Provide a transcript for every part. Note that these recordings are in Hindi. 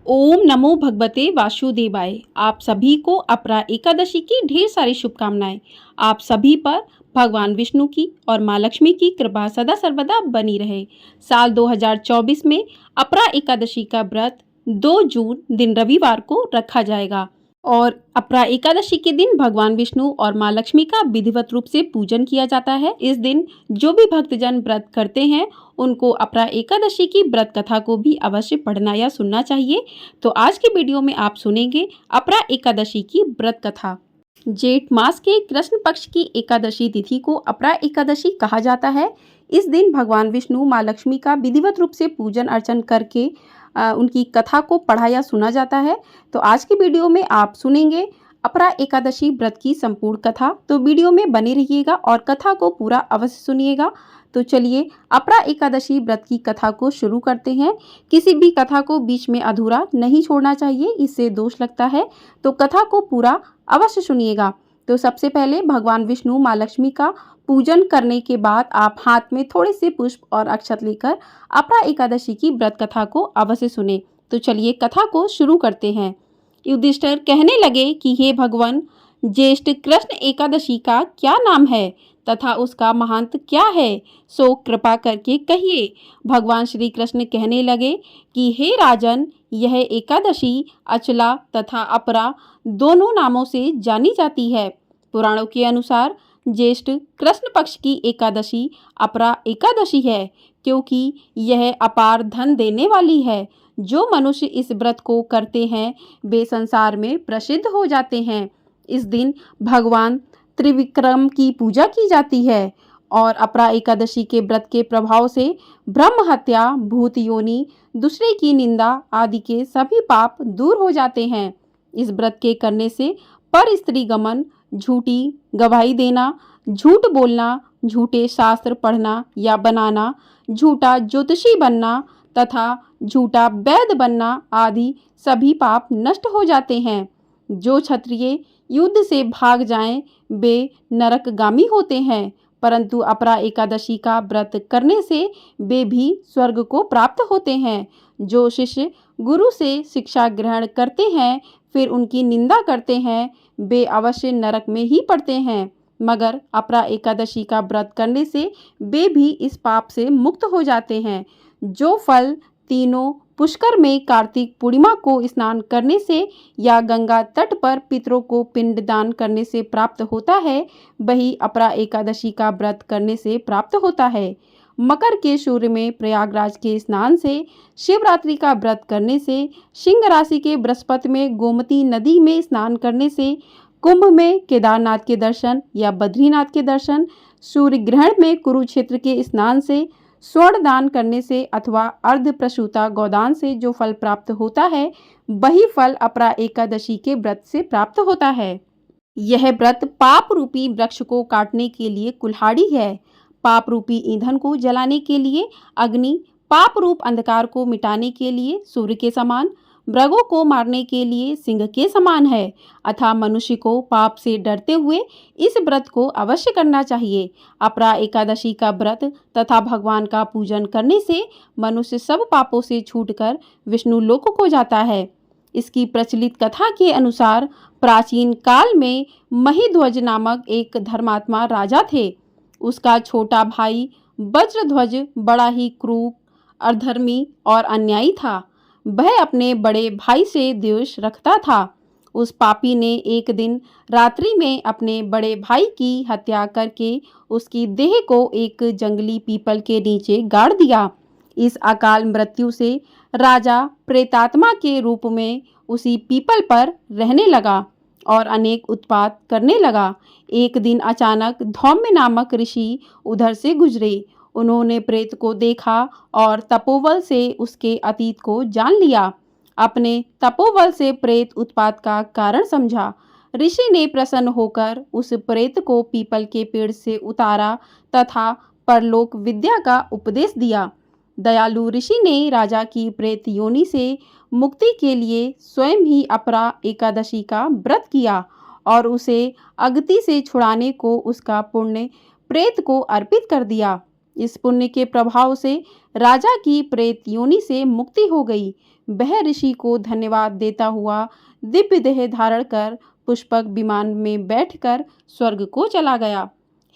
ओम नमो भगवते वासुदेवाय। आप सभी को अपरा एकादशी की ढेर सारी शुभकामनाएं। आप सभी पर भगवान विष्णु की और माँ लक्ष्मी की कृपा सदा सर्वदा बनी रहे। साल 2024 में अपरा एकादशी का व्रत 2 जून दिन रविवार को रखा जाएगा और अपरा एकादशी के दिन भगवान विष्णु और माँ लक्ष्मी का विधिवत रूप से पूजन किया जाता है। इस दिन जो भी भक्तजन व्रत करते हैं उनको अपरा एकादशी की व्रत कथा को भी अवश्य पढ़ना या सुनना चाहिए। तो आज की वीडियो में आप सुनेंगे अपरा एकादशी की व्रत कथा। जेठ मास के कृष्ण पक्ष की एकादशी तिथि को अपरा एकादशी कहा जाता है। इस दिन भगवान विष्णु माँ लक्ष्मी का विधिवत रूप से पूजन अर्चन करके उनकी कथा को पढ़ा या सुना जाता है। तो आज की वीडियो में आप सुनेंगे अपरा एकादशी व्रत की संपूर्ण कथा। तो वीडियो में बने रहिएगा और कथा को पूरा अवश्य सुनिएगा। तो चलिए अपरा एकादशी व्रत की कथा को शुरू करते हैं। किसी भी कथा को बीच में अधूरा नहीं छोड़ना चाहिए, इससे दोष लगता है। तो कथा को पूरा अवश्य सुनिएगा। तो सबसे पहले भगवान विष्णु माँ लक्ष्मी का पूजन करने के बाद आप हाथ में थोड़े से पुष्प और अक्षत लेकर अपरा एकादशी की व्रत कथा को अवश्य सुने। तो चलिए कथा को शुरू करते हैं। युधिष्ठिर कहने लगे कि हे भगवान, ज्येष्ठ कृष्ण एकादशी का क्या नाम है तथा उसका महंत क्या है, सो कृपा करके कहिए। भगवान श्री कृष्ण कहने लगे कि हे राजन, यह एकादशी अचला तथा अपरा दोनों नामों से जानी जाती है। पुराणों के अनुसार ज्येष्ठ कृष्ण पक्ष की एकादशी अपरा एकादशी है, क्योंकि यह अपार धन देने वाली है। जो मनुष्य इस व्रत को करते हैं वे संसार में प्रसिद्ध हो जाते हैं। इस दिन भगवान त्रिविक्रम की पूजा की जाती है और अपरा एकादशी के व्रत के प्रभाव से ब्रह्म हत्या, भूत योनि, दूसरे की निंदा आदि के सभी पाप दूर हो जाते हैं। इस व्रत के करने से पर स्त्री गमन, झूठी गवाही देना, झूठ बोलना, झूठे शास्त्र पढ़ना या बनाना, झूठा ज्योतिषी बनना तथा झूठा वैद्य बनना आदि सभी पाप नष्ट हो जाते हैं। जो क्षत्रिय युद्ध से भाग जाएं वे नरकगामी होते हैं, परंतु अपरा एकादशी का व्रत करने से वे भी स्वर्ग को प्राप्त होते हैं। जो शिष्य गुरु से शिक्षा ग्रहण करते हैं फिर उनकी निंदा करते हैं वे अवश्य नरक में ही पड़ते हैं, मगर अपरा एकादशी का व्रत करने से वे भी इस पाप से मुक्त हो जाते हैं। जो फल तीनों पुष्कर में कार्तिक पूर्णिमा को स्नान करने से या गंगा तट पर पितरों को पिंडदान करने से प्राप्त होता है, वही अपरा एकादशी का व्रत करने से प्राप्त होता है। मकर के सूर्य में प्रयागराज के स्नान से, शिवरात्रि का व्रत करने से, सिंह राशि के बृहस्पति में गोमती नदी में स्नान करने से, कुंभ में केदारनाथ के दर्शन या बद्रीनाथ के दर्शन, सूर्य ग्रहण में कुरुक्षेत्र के स्नान से, स्वर्ण दान करने से अथवा अर्ध प्रसूता गोदान से जो फल प्राप्त होता है वही फल अपरा एकादशी के व्रत से प्राप्त होता है। यह व्रत पाप रूपी वृक्ष को काटने के लिए कुल्हाड़ी है, पाप रूपी ईंधन को जलाने के लिए अग्नि, पाप रूप अंधकार को मिटाने के लिए सूर्य के समान, मृगों को मारने के लिए सिंह के समान है। अतः मनुष्य को पाप से डरते हुए इस व्रत को अवश्य करना चाहिए। अपरा एकादशी का व्रत तथा भगवान का पूजन करने से मनुष्य सब पापों से छूटकर विष्णु लोक को जाता है। इसकी प्रचलित कथा के अनुसार प्राचीन काल में महिध्वज नामक एक धर्मात्मा राजा थे। उसका छोटा भाई वज्रध्वज बड़ा ही क्रूर, अधर्मी और अन्यायी था। वह अपने बड़े भाई से द्वेष रखता था। उस पापी ने एक दिन रात्रि में अपने बड़े भाई की हत्या करके उसकी देह को एक जंगली पीपल के नीचे गाड़ दिया। इस अकाल मृत्यु से राजा प्रेतात्मा के रूप में उसी पीपल पर रहने लगा और अनेक उत्पात करने लगा। एक दिन अचानक धौम्य नामक ऋषि उधर से गुजरे। उन्होंने प्रेत को देखा और तपोबल से उसके अतीत को जान लिया। अपने तपोबल से प्रेत उत्पात का कारण समझा। ऋषि ने प्रसन्न होकर उस प्रेत को पीपल के पेड़ से उतारा तथा परलोक विद्या का उपदेश दिया। दयालु ऋषि ने राजा की प्रेत योनि से मुक्ति के लिए स्वयं ही अपरा एकादशी का व्रत किया और उसे अगति से छुड़ाने को उसका पुण्य प्रेत को अर्पित कर दिया। इस पुण्य के प्रभाव से राजा की प्रेत योनि से मुक्ति हो गई। वह ऋषि को धन्यवाद देता हुआ दिव्य देह धारण कर पुष्पक विमान में बैठकर स्वर्ग को चला गया।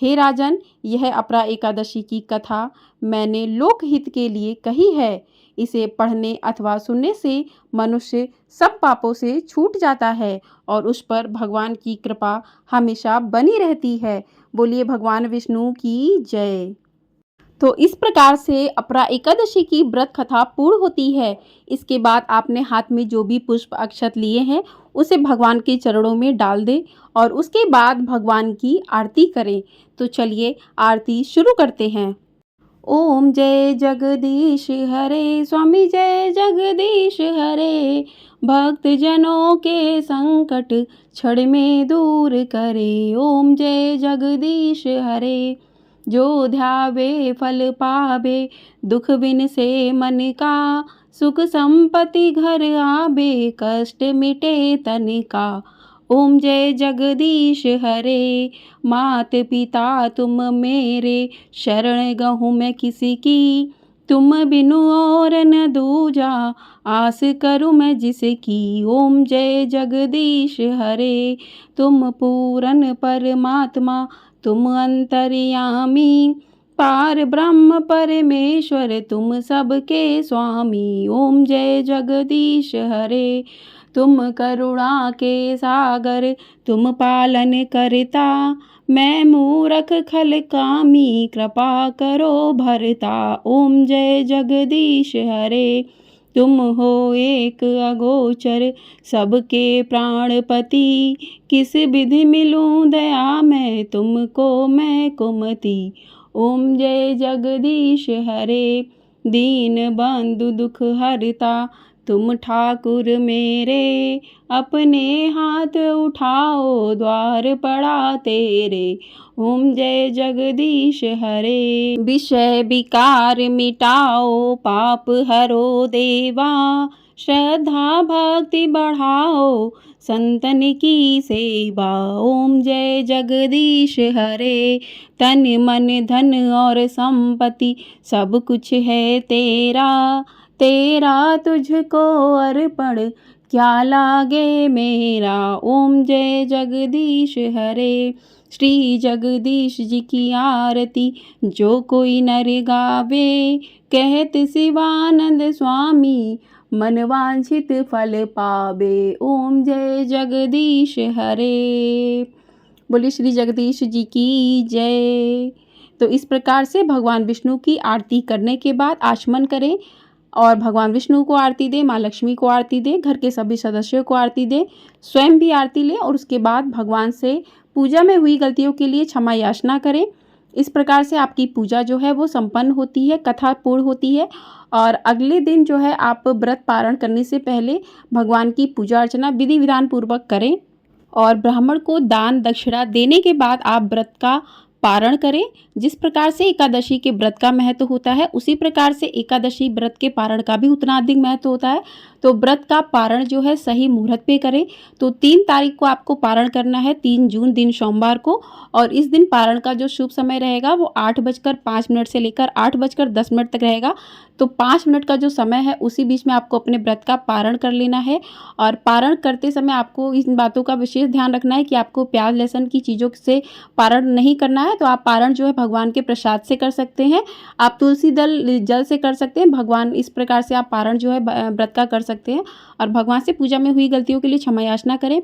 हे राजन, यह अपरा एकादशी की कथा मैंने लोकहित के लिए कही है। इसे पढ़ने अथवा सुनने से मनुष्य सब पापों से छूट जाता है और उस पर भगवान की कृपा हमेशा बनी रहती है। बोलिए भगवान विष्णु की जय। तो इस प्रकार से अपरा एकादशी की व्रत कथा पूर्ण होती है। इसके बाद आपने हाथ में जो भी पुष्प अक्षत लिए हैं उसे भगवान के चरणों में डाल दें और उसके बाद भगवान की आरती करें। तो चलिए आरती शुरू करते हैं। ओम जय जगदीश हरे, स्वामी जय जगदीश हरे, भक्त जनों के संकट क्षण में दूर करे। ओम जय जगदीश हरे, जो ध्यावे फल पावे, दुख बिन से मन का, सुख संपत्ति घर आवे, कष्ट मिटे तन का। ओम जय जगदीश हरे, मात पिता तुम मेरे, शरण गहूँ मैं किसी की, तुम बिनु और न दूजा, आस करूँ मैं जिसकी। ओम जय जगदीश हरे, तुम पूरन परमात्मा, तुम अंतर्यामी, पार ब्रह्म परमेश्वर, तुम सबके स्वामी। ओम जय जगदीश हरे, तुम करुणा के सागर, तुम पालन करता, मैं मूरख खल कामी, कृपा करो भरता। ओम जय जगदीश हरे, तुम हो एक अगोचर, सबके प्राणपति, किस विधि मिलूं दया मैं तुमको मैं कुमति। ओम जय जगदीश हरे, दीन बंधु दुख हरता, तुम ठाकुर मेरे, अपने हाथ उठाओ द्वार पड़ा तेरे। ओम जय जगदीश हरे, विषय विकार मिटाओ, पाप हरो देवा, श्रद्धा भक्ति बढ़ाओ, संतन की सेवा। ओम जय जगदीश हरे, तन मन धन और संपत्ति सब कुछ है तेरा, तेरा तुझको अर्पण क्या लागे मेरा। ओम जय जगदीश हरे, श्री जगदीश जी की आरती जो कोई नर गावे, कहत शिवानंद स्वामी, मन वांछित फल पावे। ओम जय जगदीश हरे, बोलिए श्री जगदीश जी की जय। तो इस प्रकार से भगवान विष्णु की आरती करने के बाद आचमन करें और भगवान विष्णु को आरती दें, माँ लक्ष्मी को आरती दें, घर के सभी सदस्यों को आरती दें, स्वयं भी आरती लें और उसके बाद भगवान से पूजा में हुई गलतियों के लिए क्षमा याचना करें। इस प्रकार से आपकी पूजा जो है वो संपन्न होती है, कथा पूर्ण होती है और अगले दिन जो है आप व्रत पारण करने से पहले भगवान की पूजा अर्चना विधि विधान पूर्वक करें और ब्राह्मण को दान दक्षिणा देने के बाद आप व्रत का पारण करें। जिस प्रकार से एकादशी के व्रत का महत्व होता है उसी प्रकार से एकादशी व्रत के पारण का भी उतना अधिक महत्व होता है। तो व्रत का पारण जो है सही मुहूर्त पे करें। तो 3 तारीख को आपको पारण करना है, 3 जून दिन सोमवार को, और इस दिन पारण का जो शुभ समय रहेगा वो 8:05 से लेकर 8:10 तक रहेगा। तो 5 मिनट का जो समय है उसी बीच में आपको अपने व्रत का पारण कर लेना है और पारण करते समय आपको इन बातों का विशेष ध्यान रखना है कि आपको प्याज लहसुन की चीज़ों से पारण नहीं करना है। तो आप पारण जो है भगवान के प्रसाद से कर सकते हैं, आप तुलसी दल जल से कर सकते हैं। भगवान इस प्रकार से आप पारण जो है व्रत का कर सकते हैं और भगवान से पूजा में हुई गलतियों के लिए क्षमा याचना करें।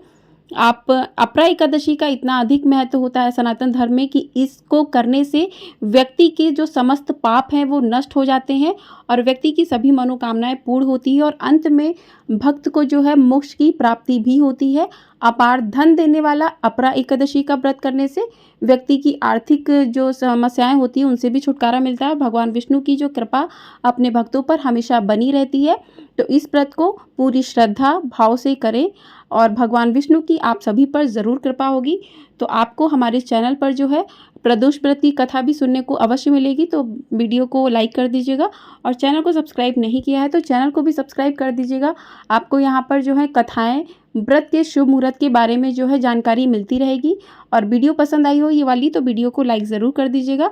आप अपरा एकादशी का इतना अधिक महत्व होता है सनातन धर्म में कि इसको करने से व्यक्ति के जो समस्त पाप हैं वो नष्ट हो जाते हैं और व्यक्ति की सभी मनोकामनाएं पूर्ण होती है और अंत में भक्त को जो है मोक्ष की प्राप्ति भी होती है। अपार धन देने वाला अपरा एकादशी का व्रत करने से व्यक्ति की आर्थिक जो समस्याएं होती हैं उनसे भी छुटकारा मिलता है। भगवान विष्णु की जो कृपा अपने भक्तों पर हमेशा बनी रहती है। तो इस व्रत को पूरी श्रद्धा भाव से करें और भगवान विष्णु की आप सभी पर ज़रूर कृपा होगी। तो आपको हमारे चैनल पर जो है प्रदोष व्रत की कथा भी सुनने को अवश्य मिलेगी। तो वीडियो को लाइक कर दीजिएगा और चैनल को सब्सक्राइब नहीं किया है तो चैनल को भी सब्सक्राइब कर दीजिएगा। आपको यहाँ पर जो है कथाएं व्रत के शुभ मुहूर्त के बारे में जो है जानकारी मिलती रहेगी। और वीडियो पसंद आई हो ये वाली तो वीडियो को लाइक ज़रूर कर दीजिएगा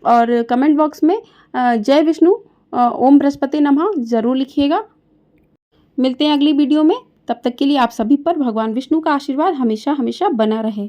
और कमेंट बॉक्स में जय विष्णु ओम बृहस्पति नमः ज़रूर लिखिएगा। मिलते हैं अगली वीडियो में। तब तक के लिए आप सभी पर भगवान विष्णु का आशीर्वाद हमेशा हमेशा बना रहे।